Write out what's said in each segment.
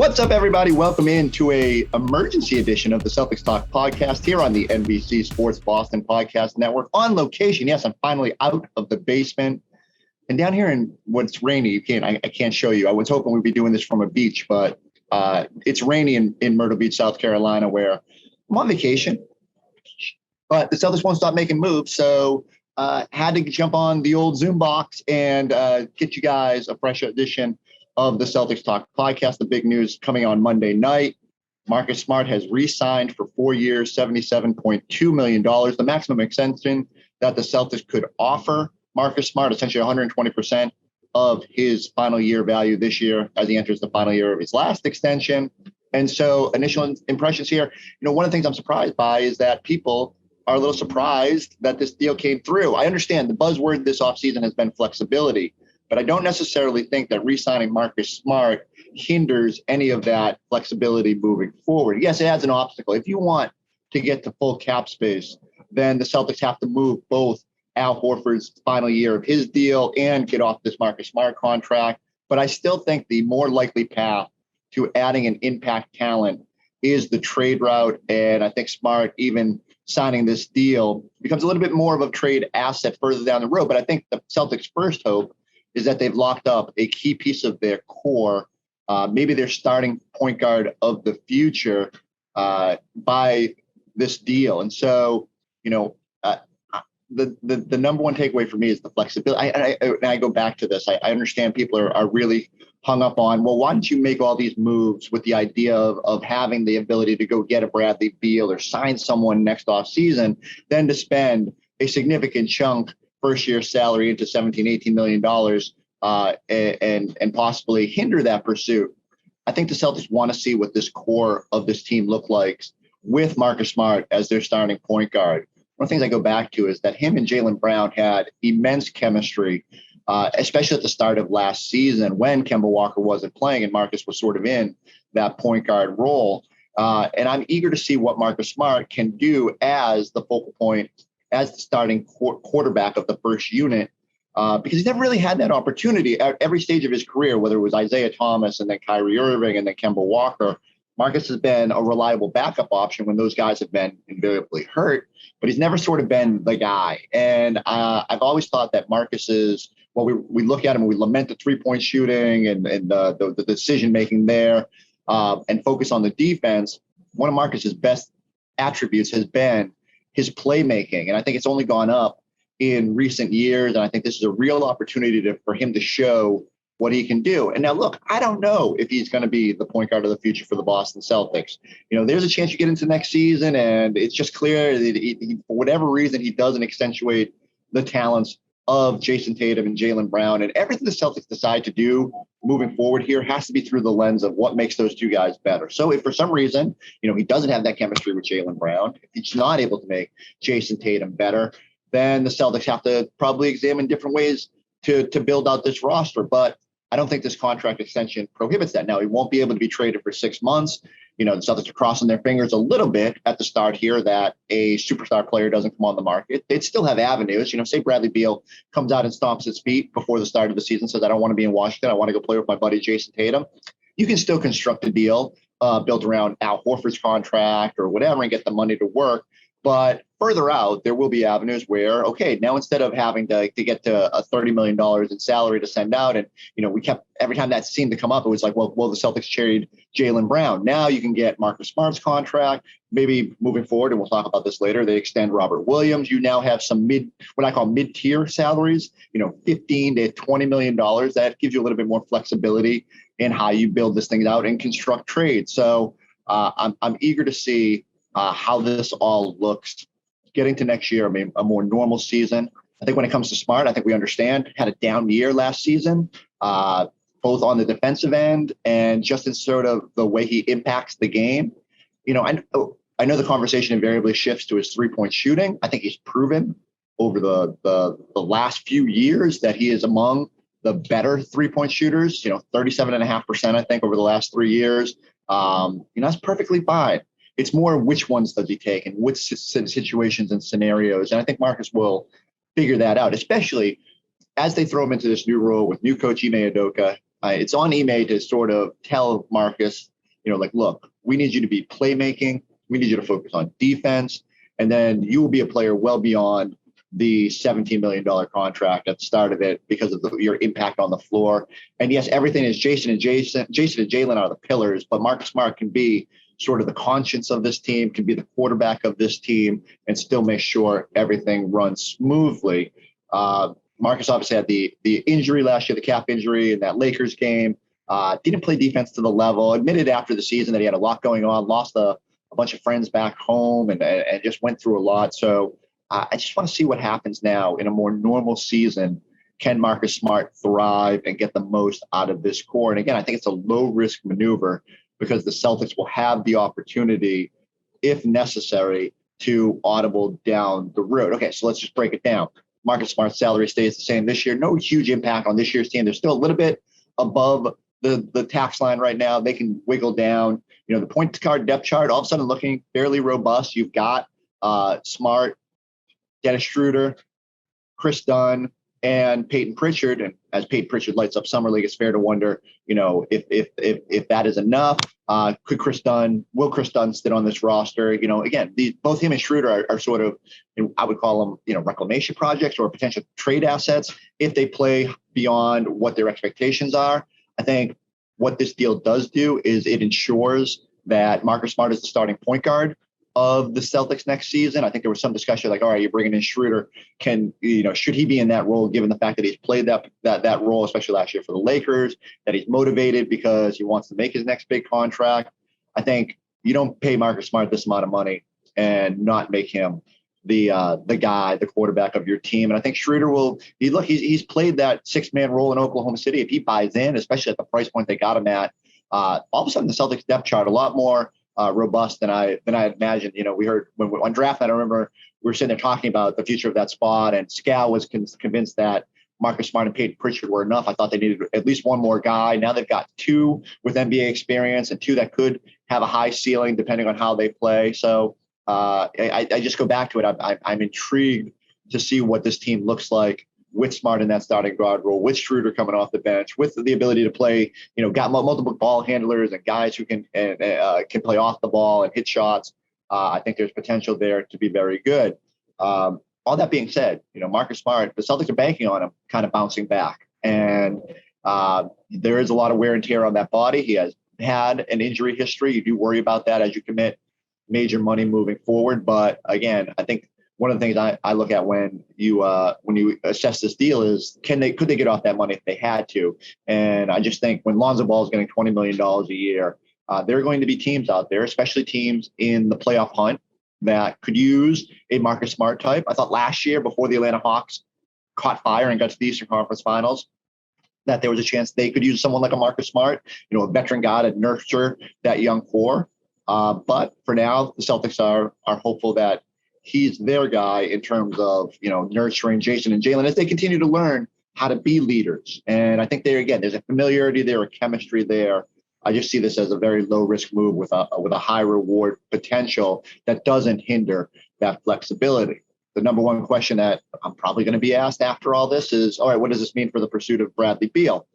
What's up, everybody? Welcome into a emergency edition of the Celtics Talk Podcast here on the NBC Sports Boston Podcast Network on location. Yes, I'm finally out of the basement and down here in what's rainy. I can't show you. I was hoping we'd be doing this from a beach, but it's rainy in Myrtle Beach, South Carolina, where I'm on vacation. But the Celtics won't stop making moves, so had to jump on the old Zoom box and get you guys a fresh edition of the Celtics Talk Podcast. The big news coming on Monday night. Marcus Smart has re-signed for 4 years, $77.2 million, the maximum extension that the Celtics could offer Marcus Smart, essentially 120% of his final year value this year as he enters the final year of his last extension. And so initial impressions here, one of the things I'm surprised by is that people are a little surprised that this deal came through. I understand the buzzword this offseason has been flexibility, but I don't necessarily think that re-signing Marcus Smart hinders any of that flexibility moving forward. Yes, it adds an obstacle. If you want to get to full cap space, then the Celtics have to move both Al Horford's final year of his deal and get off this Marcus Smart contract. But I still think the more likely path to adding an impact talent is the trade route. And I think Smart, even signing this deal, becomes a little bit more of a trade asset further down the road. But I think the Celtics' first hope is that they've locked up a key piece of their core, maybe their starting point guard of the future by this deal. And so, the number one takeaway for me is the flexibility. I go back to this. I understand people are really hung up on, well, why don't you make all these moves with the idea of having the ability to go get a Bradley Beal or sign someone next off season, then to spend a significant chunk first year salary into $17-18 million and possibly hinder that pursuit. I think the Celtics want to see what this core of this team look like with Marcus Smart as their starting point guard. One of the things I go back to is that him and Jaylen Brown had immense chemistry, especially at the start of last season when Kemba Walker wasn't playing and Marcus was sort of in that point guard role. And I'm eager to see what Marcus Smart can do as the focal point, as the starting quarterback of the first unit, because he's never really had that opportunity at every stage of his career, whether it was Isaiah Thomas and then Kyrie Irving and then Kemba Walker. Marcus has been a reliable backup option when those guys have been invariably hurt, but he's never sort of been the guy. And I've always thought that Marcus is, well, we look at him and we lament the three-point shooting and the decision-making there and focus on the defense. One of Marcus's best attributes has been his playmaking. And I think it's only gone up in recent years. And I think this is a real opportunity for him to show what he can do. And now, look, I don't know if he's going to be the point guard of the future for the Boston Celtics. There's a chance you get into next season, and it's just clear that he, for whatever reason, he doesn't accentuate the talents of Jason Tatum and Jaylen Brown. And everything the Celtics decide to do moving forward here has to be through the lens of what makes those two guys better. So if for some reason, he doesn't have that chemistry with Jaylen Brown, if he's not able to make Jason Tatum better, then the Celtics have to probably examine different ways to build out this roster. But I don't think this contract extension prohibits that. Now, he won't be able to be traded for 6 months. The Celtics are crossing their fingers a little bit at the start here that a superstar player doesn't come on the market. They'd still have avenues. Say Bradley Beal comes out and stomps his feet before the start of the season, says, I don't want to be in Washington. I want to go play with my buddy Jason Tatum. You can still construct a deal built around Al Horford's contract or whatever and get the money to work. But further out, there will be avenues where, okay, now instead of having to get to a $30 million in salary to send out, and, we kept every time that seemed to come up, it was like, well, the Celtics carried Jaylen Brown. Now you can get Marcus Smart's contract. Maybe moving forward, and we'll talk about this later, they extend Robert Williams. You now have some what I call mid-tier salaries, $15 to $20 million. That gives you a little bit more flexibility in how you build this thing out and construct trades. So I'm eager to see how this all looks getting to next year. I mean, a more normal season. I think when it comes to Smart, I think we understand had a down year last season, both on the defensive end and just in sort of the way he impacts the game. I know the conversation invariably shifts to his three-point shooting. I think he's proven over the last few years that he is among the better three-point shooters, 37.5%, I think, over the last 3 years. That's perfectly fine. It's more which ones does he take and which situations and scenarios. And I think Marcus will figure that out, especially as they throw him into this new role with new coach Ime Udoka. It's on Ime to sort of tell Marcus like, look, we need you to be playmaking. We need you to focus on defense. And then you will be a player well beyond the $17 million contract at the start of it because of your impact on the floor. And yes, everything is Jason and Jalen are the pillars, but Marcus Smart can be sort of the conscience of this team, can be the quarterback of this team, and still make sure everything runs smoothly. Marcus obviously had the injury last year, the calf injury in that Lakers game. Didn't play defense to the level. Admitted after the season that he had a lot going on, lost a bunch of friends back home, and just went through a lot. So I just want to see what happens now in a more normal season. Can Marcus Smart thrive and get the most out of this core? And again, I think it's a low-risk maneuver because the Celtics will have the opportunity, if necessary, to audible down the road. Okay, so let's just break it down. Marcus Smart's salary stays the same this year. No huge impact on this year's team. They're still a little bit above the tax line right now. They can wiggle down. The point guard depth chart, all of a sudden looking fairly robust. You've got Smart, Dennis Schroeder, Chris Dunn, and Peyton Pritchard. And as Peyton Pritchard lights up Summer League, it's fair to wonder, if that is enough. Will Chris Dunn sit on this roster? Again, both him and Schroeder are sort of, I would call them, reclamation projects or potential trade assets if they play beyond what their expectations are. I think what this deal does do is it ensures that Marcus Smart is the starting point guard of the Celtics next season. I think there was some discussion like, all right, you're bringing in Schroeder. Should he be in that role given the fact that he's played that role, especially last year for the Lakers, that he's motivated because he wants to make his next big contract? I think you don't pay Marcus Smart this amount of money and not make him the guy, the quarterback of your team. And I think Schroeder he's played that 6-man role in Oklahoma City. If he buys in, especially at the price point they got him at, all of a sudden the Celtics depth chart a lot more robust than I had imagined. We heard on draft night, I remember we were sitting there talking about the future of that spot, and Scal was convinced that Marcus Smart and Peyton Pritchard were enough. I thought they needed at least one more guy. Now they've got 2 with NBA experience and 2 that could have a high ceiling depending on how they play. So I just go back to it. I'm intrigued to see what this team looks like with Smart in that starting guard role, with Schroeder coming off the bench, with the ability to play, got multiple ball handlers and guys who can play off the ball and hit shots. I think there's potential there to be very good. All that being said, Marcus Smart, the Celtics are banking on him kind of bouncing back. And there is a lot of wear and tear on that body. He has had an injury history. You do worry about that as you commit major money moving forward. But again, I think one of the things I look at when you assess this deal is could they get off that money if they had to? And I just think when Lonzo Ball is getting $20 million a year, there are going to be teams out there, especially teams in the playoff hunt, that could use a Marcus Smart type. I thought last year before the Atlanta Hawks caught fire and got to the Eastern Conference Finals, that there was a chance they could use someone like a Marcus Smart, a veteran guy to nurture that young core. But for now, the Celtics are hopeful that he's their guy in terms of, nurturing Jason and Jalen as they continue to learn how to be leaders. And I think there's a familiarity there, a chemistry there. I just see this as a very low risk move with a high reward potential that doesn't hinder that flexibility. The number one question that I'm probably going to be asked after all this is, all right, what does this mean for the pursuit of Bradley Beal?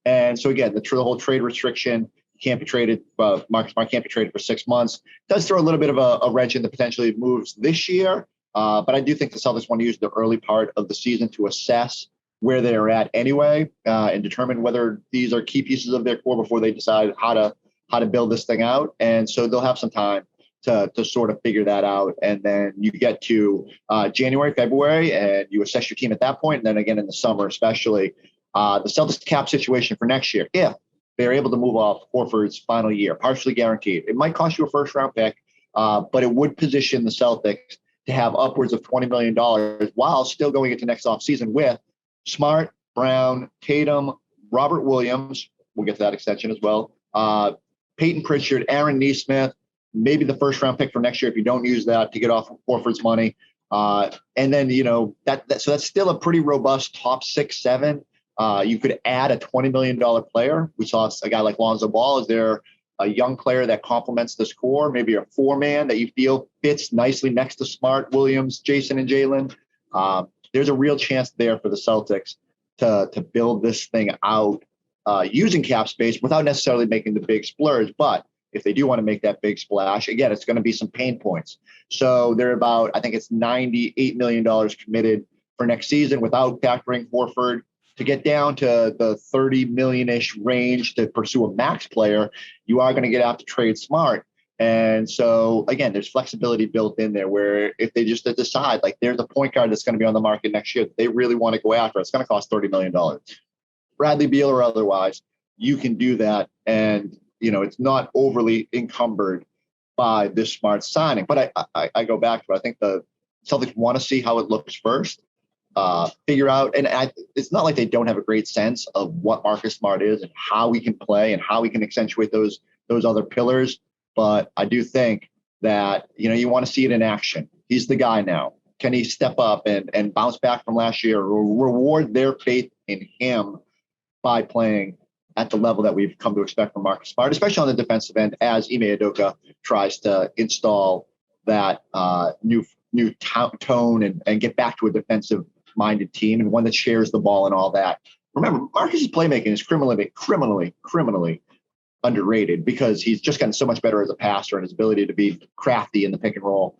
And so again, the whole trade restriction can't be traded. Marcus Smart can't be traded for 6 months. Does throw a little bit of a wrench into potentially moves this year. But I do think the Celtics want to use the early part of the season to assess where they're at anyway, and determine whether these are key pieces of their core before they decide how to build this thing out. And so they'll have some time to sort of figure that out. And then you get to January, February, and you assess your team at that point. And then again in the summer, especially the Celtics cap situation for next year, if they're able to move off Horford's final year, partially guaranteed. It might cost you a first-round pick, but it would position the Celtics to have upwards of $20 million while still going into next offseason with Smart, Brown, Tatum, Robert Williams. We'll get to that extension as well. Peyton Pritchard, Aaron Nesmith, maybe the first-round pick for next year if you don't use that to get off Horford's money. And then, so that's still a pretty robust top 6, 7. You could add a $20 million player. We saw a guy like Lonzo Ball. Is there a young player that complements this core, maybe a 4-man that you feel fits nicely next to Smart, Williams, Jason, and Jalen? There's a real chance there for the Celtics to build this thing out using cap space without necessarily making the big splurge. But if they do want to make that big splash, again, it's going to be some pain points. So they're about, I think it's $98 million committed for next season without factoring Horford. To get down to the 30 million-ish range to pursue a max player, you are going to get out to trade Smart. And so, again, there's flexibility built in there where if they just decide, like, there's a point guard that's going to be on the market next year, they really want to go after, it's going to cost $30 million. Bradley Beal or otherwise, you can do that. And, it's not overly encumbered by this Smart signing. But I go back to it. I think the Celtics want to see how it looks first. Figure out, and it's not like they don't have a great sense of what Marcus Smart is and how we can play and how we can accentuate those other pillars. But I do think that, you want to see it in action. He's the guy now. Can he step up and bounce back from last year, or reward their faith in him by playing at the level that we've come to expect from Marcus Smart, especially on the defensive end, as Ime Udoka tries to install that new tone and get back to a defensive-minded team and one that shares the ball and all that. Remember, Marcus's playmaking is criminally underrated because he's just gotten so much better as a passer and his ability to be crafty in the pick and roll.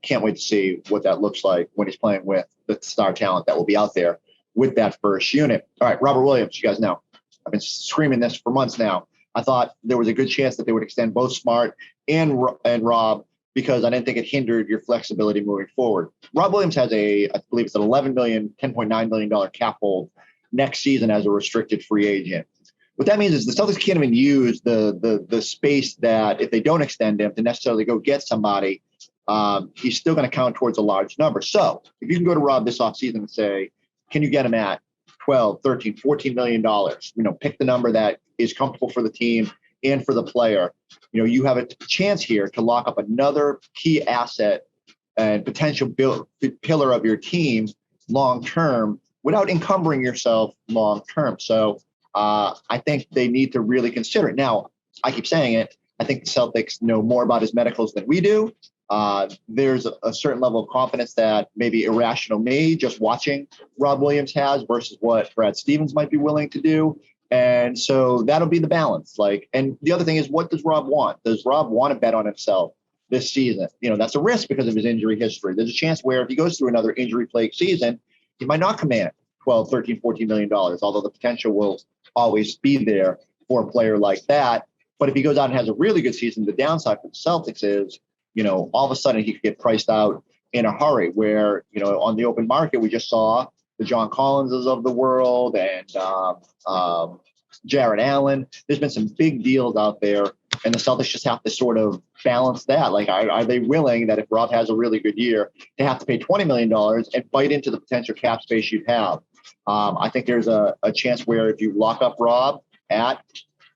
Can't wait to see what that looks like when he's playing with the star talent that will be out there with that first unit. All right, Robert Williams, you guys know. I've been screaming this for months now. I thought there was a good chance that they would extend both Smart and Rob because I didn't think it hindered your flexibility moving forward. Rob Williams has I believe it's an $10.9 million cap hold next season as a restricted free agent. What that means is the Celtics can't even use the space that if they don't extend him to necessarily go get somebody, he's still going to count towards a large number. So if you can go to Rob this offseason and say, can you get him at 12, 13, $14 million, pick the number that is comfortable for the team and for the player. You have a chance here to lock up another key asset and potential pillar of your team long-term without encumbering yourself long-term. So I think they need to really consider it. Now, I keep saying it. I think the Celtics know more about his medicals than we do. There's a certain level of confidence that maybe irrational me just watching Rob Williams has versus what Brad Stevens might be willing to do. And so that'll be the balance. And the other thing is, what does Rob want? Does Rob want to bet on himself this season? That's a risk because of his injury history. There's a chance where if he goes through another injury-plagued season, he might not command 12, 13, $14 million, although the potential will always be there for a player like that. But if he goes out and has a really good season, the downside for the Celtics is, all of a sudden he could get priced out in a hurry where, on the open market, we just saw the John Collinses of the world and Jared Allen. There's been some big deals out there, and the Celtics just have to sort of balance that. Are they willing that if Rob has a really good year to have to pay $20 million and bite into the potential cap space you'd have? I think there's a chance where if you lock up Rob at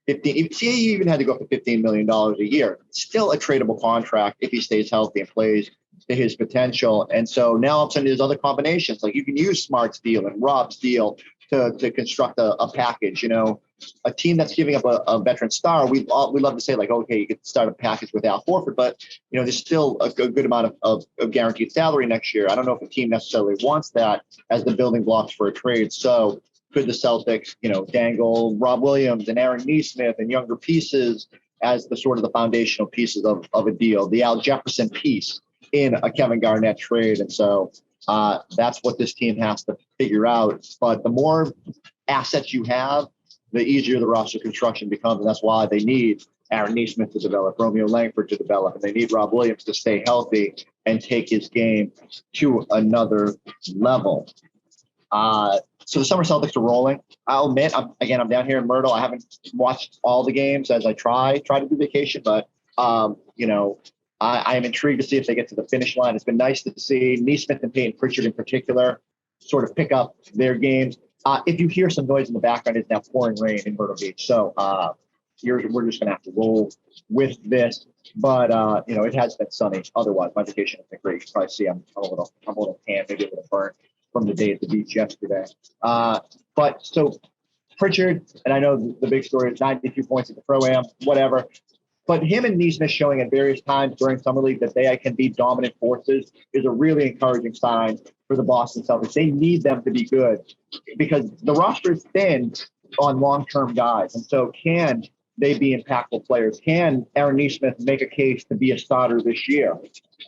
15, see, he even had to go for $15 million a year. Still a tradable contract if he stays healthy and plays to his potential. And so now all of a sudden there's other combinations. You can use Smart's deal and Rob's deal to construct a package. A team that's giving up a veteran star, we love to say okay, you could start a package with Al Horford, but there's still a good amount of guaranteed salary next year. I don't know if the team necessarily wants that as the building blocks for a trade. So could the Celtics, dangle Rob Williams and Aaron Nesmith and younger pieces as the sort of the foundational pieces of a deal, the Al Jefferson piece in a Kevin Garnett trade. And so that's what this team has to figure out. But the more assets you have, the easier the roster construction becomes. And that's why they need Aaron Nesmith to develop, Romeo Langford to develop, and they need Rob Williams to stay healthy and take his game to another level. So the Summer Celtics are rolling. I'll admit, I'm down here in Myrtle. I haven't watched all the games as I try to do vacation, but I am intrigued to see if they get to the finish line. It's been nice to see Nesmith and Peyton Pritchard in particular sort of pick up their games. If you hear some noise in the background, it's now pouring rain in Myrtle Beach. So we're just going to have to roll with this. But, it has been sunny. Otherwise, my vacation has been great. You can probably see I'm a little tan, maybe a little burnt from the day at the beach yesterday. But so Pritchard, and I know the big story is 92 points at the Pro-Am, whatever. But him and Nesmith showing at various times during Summer League that they can be dominant forces is a really encouraging sign for the Boston Celtics. They need them to be good because the roster is thin on long-term guys. And so can they be impactful players? Can Aaron Nesmith make a case to be a starter this year?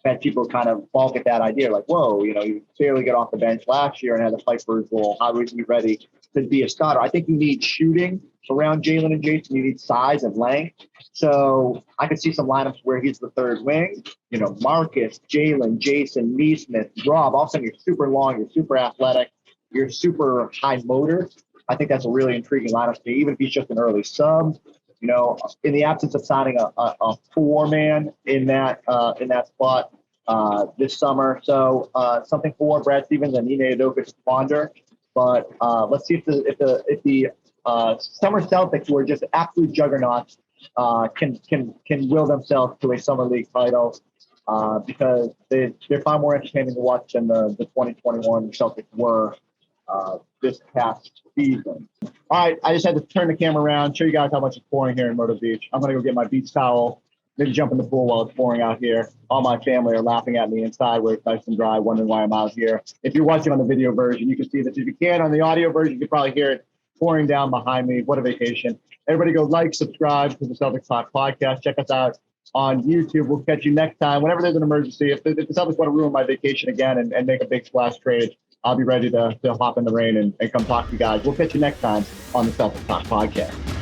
And people kind of balk at that idea, like, whoa, you barely get off the bench last year and had to fight for his role. How is he ready to be a starter? I think you need shooting around Jalen and Jason. You need size and length. So I could see some lineups where he's the third wing. Marcus, Jalen, Jason, Nesmith, Rob. All of a sudden, you're super long, you're super athletic, you're super high motor. I think that's a really intriguing lineup to me, even if he's just an early sub. In the absence of signing a four-man in that spot this summer. So something for Brad Stevens and Ine Udoka to ponder. But let's see if the summer Celtics, who are just absolute juggernauts, can will themselves to a summer league title, because they're far more entertaining to watch than the 2021 Celtics were this past season. All right, I just had to turn the camera around, show you guys how much it's pouring here in Myrtle Beach. I'm going to go get my beach towel, maybe jump in the pool while it's pouring out here. All my family are laughing at me inside where it's nice and dry, wondering why I'm out here. If you're watching on the video version, you can see this. If you can, on the audio version, you can probably hear it pouring down behind me. What a vacation. Everybody go like, subscribe to the Celtics Talk Podcast. Check us out on YouTube. We'll catch you next time. Whenever there's an emergency, if the Celtics want to ruin my vacation again and make a big splash trade, I'll be ready to hop in the rain and come talk to you guys. We'll catch you next time on the Celtics Talk Podcast.